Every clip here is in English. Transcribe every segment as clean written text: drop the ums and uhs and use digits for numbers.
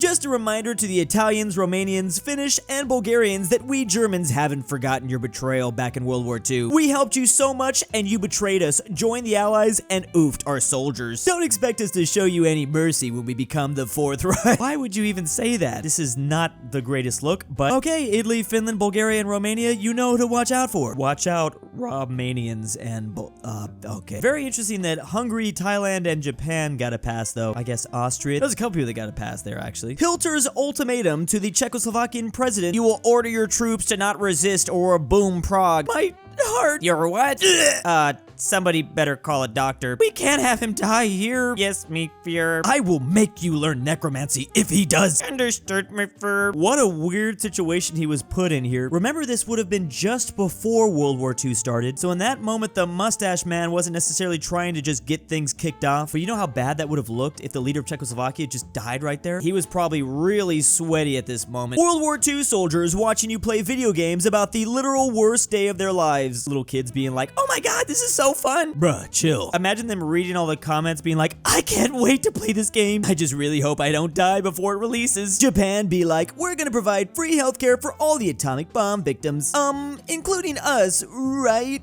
Just a reminder to the Italians, Romanians, Finnish, and Bulgarians that we Germans haven't forgotten your betrayal back in World War II. We helped you so much and you betrayed us, joined the Allies, and oofed our soldiers. Don't expect us to show you any mercy when we become the Fourth Reich. Why would you even say that? This is not the greatest look, but okay, Italy, Finland, Bulgaria, and Romania, you know who to watch out for. Watch out, Romanians and okay. Very interesting that Hungary, Thailand, and Japan got a pass though. I guess Austria. There's a couple people that got a pass there actually. Hilter's ultimatum to the Czechoslovakian president: you will order your troops to not resist or boom Prague. My heart. Your what? Somebody better call a doctor. We can't have him die here. Yes, me fear. I will make you learn necromancy if he does. Understood, me fear. What a weird situation he was put in here. Remember, this would have been just before World War II started, so in that moment, the mustache man wasn't necessarily trying to just get things kicked off, but you know how bad that would have looked if the leader of Czechoslovakia just died right there? He was probably really sweaty at this moment. World War II soldiers watching you play video games about the literal worst day of their lives. Little kids being like, oh my god, this is so fun. Bruh, chill. Imagine them reading all the comments being like, I can't wait to play this game. I just really hope I don't die before it releases. Japan be like, we're gonna provide free healthcare for all the atomic bomb victims. Including us, right?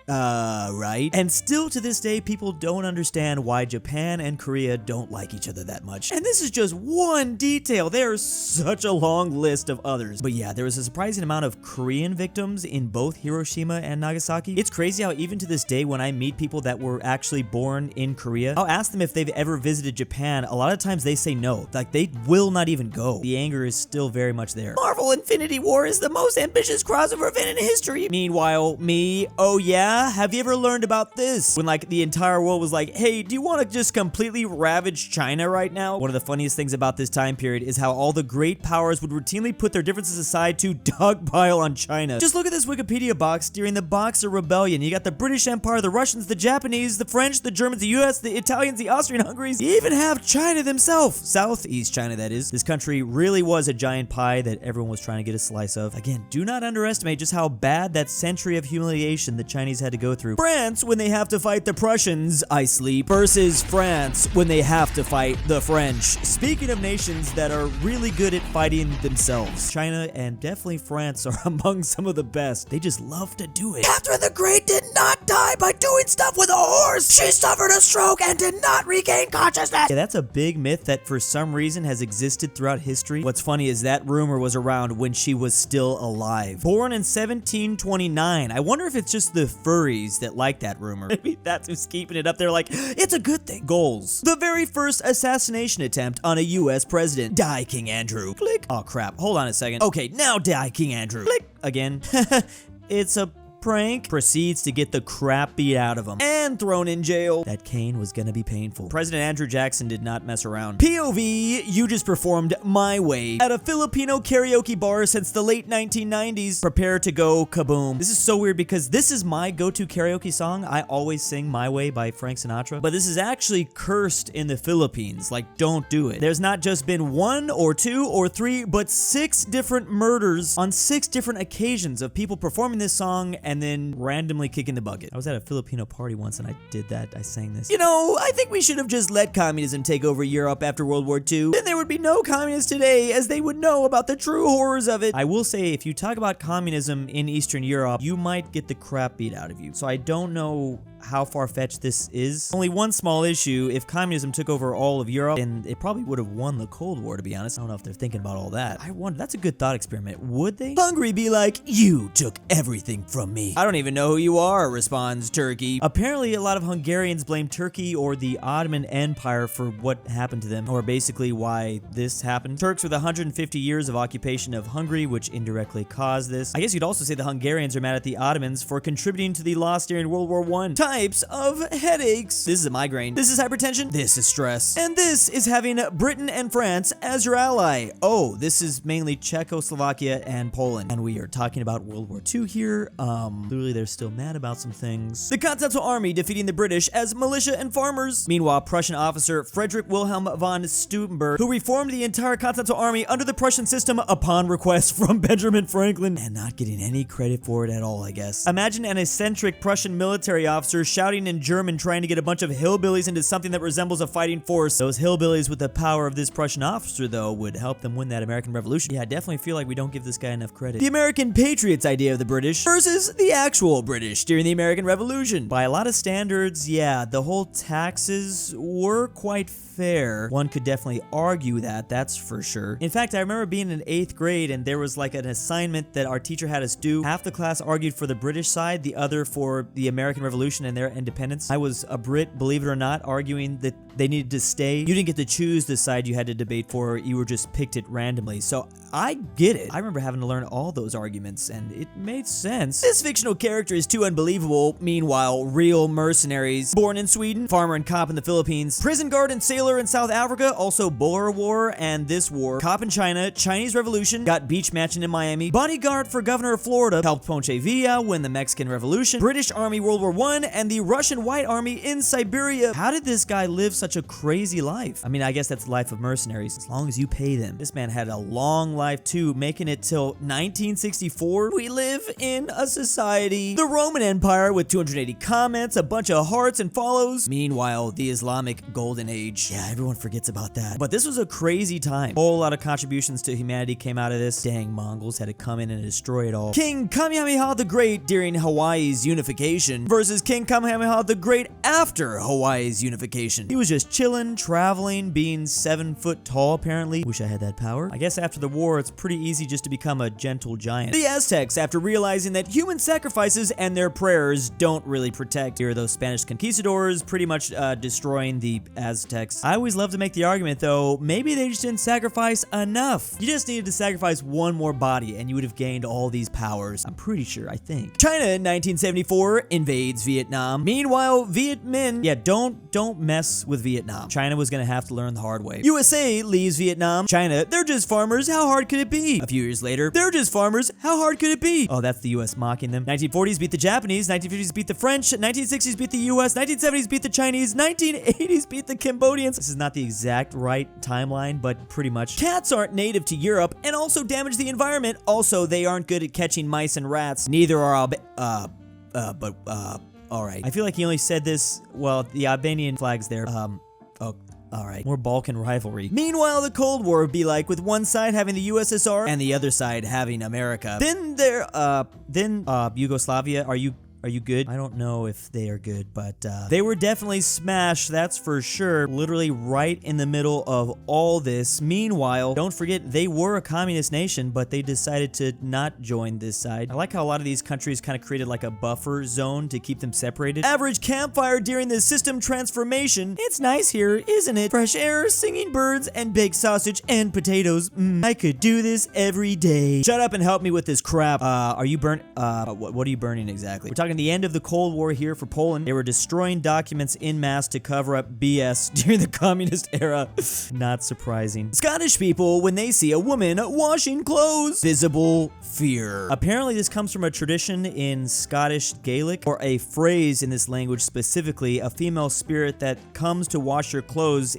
Right? And still to this day, people don't understand why Japan and Korea don't like each other that much. And this is just one detail. There's such a long list of others. But yeah, there was a surprising amount of Korean victims in both Hiroshima and Nagasaki. It's crazy how even to this day, when I meet people that were actually born in Korea, I'll ask them if they've ever visited Japan. A lot of times they say no. Like, they will not even go. The anger is still very much there. Marvel Infinity War is the most ambitious crossover event in history. Meanwhile, me, oh yeah? Have you ever learned about this? When like the entire world was like, hey, do you want to just completely ravage China right now? One of the funniest things about this time period is how all the great powers would routinely put their differences aside to dogpile on China. Just look at this Wikipedia box during the Boxer Rebellion. You got the British Empire, the Russians, the Japanese, the French, the Germans, the US, the Italians, the Austrian Hungaries. You even have China themselves. Southeast China, that is. This country really was a giant pie that everyone was trying to get a slice of. Again, do not underestimate just how bad that century of humiliation the Chinese had to go through. France, when they have to fight the Prussians, I sleep, versus France when they have to fight the French. Speaking of nations that are really good at fighting themselves, China and definitely France are among some of the best. They just love to do it. Catherine the Great did not die by doing stuff with a horse. She suffered a stroke and did not regain consciousness. Yeah, that's a big myth that for some reason has existed throughout history. What's funny is that rumor was around when she was still alive. Born in 1729. I wonder if it's just the furries that like that rumor. Maybe that's who's keeping it up there like, it's a good thing. Goals. The very first assassination attempt on a US president. Die, King Andrew. Click. Oh crap, hold on a second. Okay, now die, King Andrew. Click. Again. It's a prank. Proceeds to get the crap beat out of him and thrown in jail. That cane was gonna be painful. President Andrew Jackson did not mess around. POV, you just performed My Way at a Filipino karaoke bar since the late 1990s. Prepare to go kaboom. This is so weird because this is my go-to karaoke song. I always sing My Way by Frank Sinatra, but this is actually cursed in the Philippines. Like, don't do it. There's not just been 1 or 2 or 3, but 6 different murders on 6 different occasions of people performing this song and then randomly kicking the bucket. I was at a Filipino party once and I did that. I sang this. You know, I think we should have just let communism take over Europe after World War II. Then there would be no communists today, as they would know about the true horrors of it. I will say, if you talk about communism in Eastern Europe, you might get the crap beat out of you. So I don't know how far-fetched this is. Only one small issue: if communism took over all of Europe, then it probably would have won the Cold War, to be honest. I don't know if they're thinking about all that. I wonder, that's a good thought experiment. Would they? Hungary be like, you took everything from me. I don't even know who you are, responds Turkey. Apparently, a lot of Hungarians blame Turkey or the Ottoman Empire for what happened to them, or basically why this happened. Turks with 150 years of occupation of Hungary, which indirectly caused this. I guess you'd also say the Hungarians are mad at the Ottomans for contributing to the loss during World War I. Types of headaches. This is a migraine. This is hypertension. This is stress. And this is having Britain and France as your ally. Oh, this is mainly Czechoslovakia and Poland. And we are talking about World War II here. Clearly they're still mad about some things. The Continental Army defeating the British as militia and farmers. Meanwhile, Prussian officer Frederick Wilhelm von Stubenberg, who reformed the entire Continental Army under the Prussian system upon request from Benjamin Franklin, and not getting any credit for it at all, I guess. Imagine an eccentric Prussian military officer officer shouting in German trying to get a bunch of hillbillies into something that resembles a fighting force. Those hillbillies with the power of this Prussian officer, though, would help them win that American Revolution. Yeah, I definitely feel like we don't give this guy enough credit. The American Patriots idea of the British versus the actual British during the American Revolution. By a lot of standards, yeah, the whole taxes were quite fair. One could definitely argue that, that's for sure. In fact, I remember being in 8th grade and there was like an assignment that our teacher had us do. Half the class argued for the British side, the other for the American Revolution and their independence. I was a Brit, believe it or not, arguing that they needed to stay. You didn't get to choose the side you had to debate for, you were just picked it randomly. So I get it. I remember having to learn all those arguments and it made sense. This fictional character is too unbelievable. Meanwhile, real mercenaries, born in Sweden, farmer and cop in the Philippines, prison guard and sailor in South Africa, also Boer War and this war, cop in China, Chinese Revolution, got beach mansion in Miami, bodyguard for governor of Florida, helped Ponce Villa win the Mexican Revolution, British Army World War I, and the Russian White Army in Siberia. How did this guy live such a crazy life? I mean, I guess that's the life of mercenaries, as long as you pay them. This man had a long life too, making it till 1964. We live in a society, the Roman Empire with 280 comments, a bunch of hearts and follows. Meanwhile, the Islamic Golden Age. Yeah, everyone forgets about that. But this was a crazy time. Whole lot of contributions to humanity came out of this. Dang, Mongols had to come in and destroy it all. King Kamehameha the Great during Hawaii's unification versus King Kamehameha the Great after Hawaii's unification. He was just chilling, traveling, being 7 foot tall apparently. Wish I had that power. I guess after the war, it's pretty easy just to become a gentle giant. The Aztecs, after realizing that human sacrifices and their prayers don't really protect. Here are those Spanish conquistadors pretty much destroying the Aztecs. I always love to make the argument though, maybe they just didn't sacrifice enough. You just needed to sacrifice one more body and you would have gained all these powers. I'm pretty sure, I think. China in 1974 invades Vietnam. Meanwhile, Viet Minh, yeah, don't mess with Vietnam. China was gonna have to learn the hard way. USA leaves Vietnam. China, they're just farmers, how hard could it be? A few years later, they're just farmers, how hard could it be? Oh, that's the US mocking them. 1940s beat the Japanese, 1950s beat the French, 1960s beat the US, 1970s beat the Chinese, 1980s beat the Cambodians. This is not the exact right timeline, but pretty much. Cats aren't native to Europe and also damage the environment. Also, they aren't good at catching mice and rats. Neither are alright. I feel like he only said this, well, the Albanian flag's there. Alright, more Balkan rivalry. Meanwhile, the Cold War would be like with one side having the USSR and the other side having America. Then Yugoslavia, are you good? I don't know if they are good, but they were definitely smashed, that's for sure. Literally right in the middle of all this. Meanwhile, don't forget, they were a communist nation, but they decided to not join this side. I like how a lot of these countries kind of created like a buffer zone to keep them separated. Average campfire during the system transformation. It's nice here, isn't it? Fresh air, singing birds, and baked sausage and potatoes. I could do this every day. Shut up and help me with this crap. Are you burnt? What are you burning exactly? We're talking the end of the Cold War here for Poland. They were destroying documents en masse to cover up BS during the communist era. Not surprising. Scottish people, when they see a woman washing clothes, visible fear. Apparently this comes from a tradition in Scottish Gaelic, or a phrase in this language specifically. A female spirit that comes to wash your clothes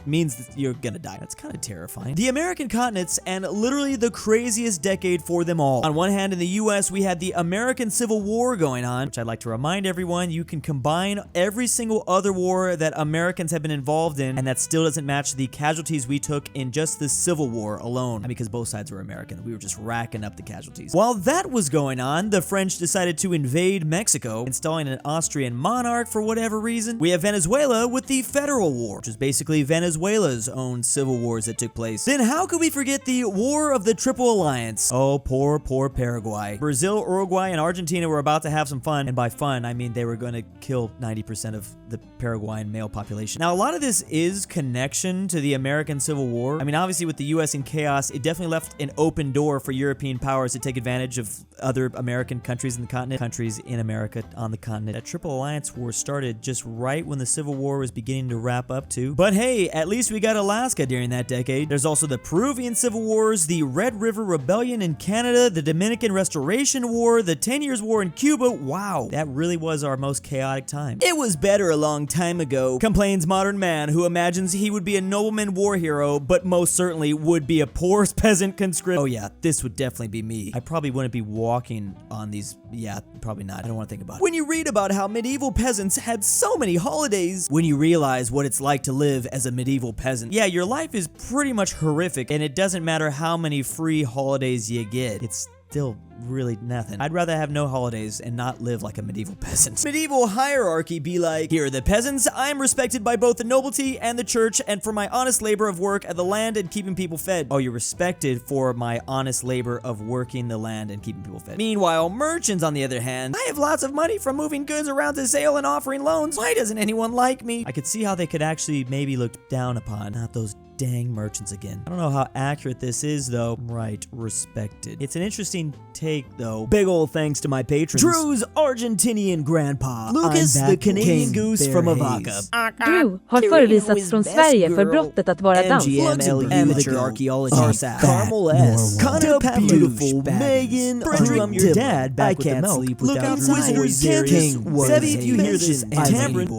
means that you're gonna die. That's kind of terrifying. The American continents, and literally the craziest decade for them all. On one hand, in the US, we had the American Civil War going on, which I'd like to remind everyone, you can combine every single other war that Americans have been involved in, and that still doesn't match the casualties we took in just the Civil War alone. Because both sides were American. We were just racking up the casualties. While that was going on, the French decided to invade Mexico, installing an Austrian monarch for whatever reason. We have Venezuela with the Federal War, which is basically Venezuela's own civil wars that took place. Then how could we forget the War of the Triple Alliance? Oh, poor Paraguay. Brazil, Uruguay, and Argentina were about to have some fun, and by fun, I mean they were going to kill 90% of the Paraguayan male population. Now, a lot of this is connection to the American Civil War. I mean, obviously with the US in chaos, it definitely left an open door for European powers to take advantage of other American countries in the continent, countries in America on the continent. That Triple Alliance War started just right when the Civil War was beginning to wrap up too. But hey, at least we got Alaska during that decade. There's also the Peruvian Civil Wars, the Red River Rebellion in Canada, the Dominican Restoration War, the 10 Years' War in Cuba. Wow. Wow, that really was our most chaotic time. It was better a long time ago, complains modern man who imagines he would be a nobleman war hero, but most certainly would be a poor peasant conscript. Oh yeah, this would definitely be me. I probably wouldn't be walking on these. Yeah, probably not. I don't want to think about it. When you read about how medieval peasants had so many holidays, when you realize what it's like to live as a medieval peasant, yeah, your life is pretty much horrific, and it doesn't matter how many free holidays you get. It's still really nothing. I'd rather have no holidays and not live like a medieval peasant. Medieval hierarchy be like, here are the peasants, I am respected by both the nobility and the church and for my honest labor of work at the land and keeping people fed. Oh, you're respected for my honest labor of working the land and keeping people fed. Meanwhile, merchants on the other hand, I have lots of money from moving goods around to sale and offering loans. Why doesn't anyone like me? I could see how they could actually maybe look down upon, not those dang merchants again. I don't know how accurate this is though. Right, respected. It's an interesting take though. Big ol' thanks to my patrons. Drew's Argentinian grandpa. Lucas the Canadian Goose from Avoca. Drew har förvisats från Sverige för brottet att vara dans. Amateur Archaeology. Sarsath. Carmel S. DaBeautiful-MEGAN-Underwood. Fredrik Tibblin. I can't sleep without Drew. Sebby, if you hear this, Tambre.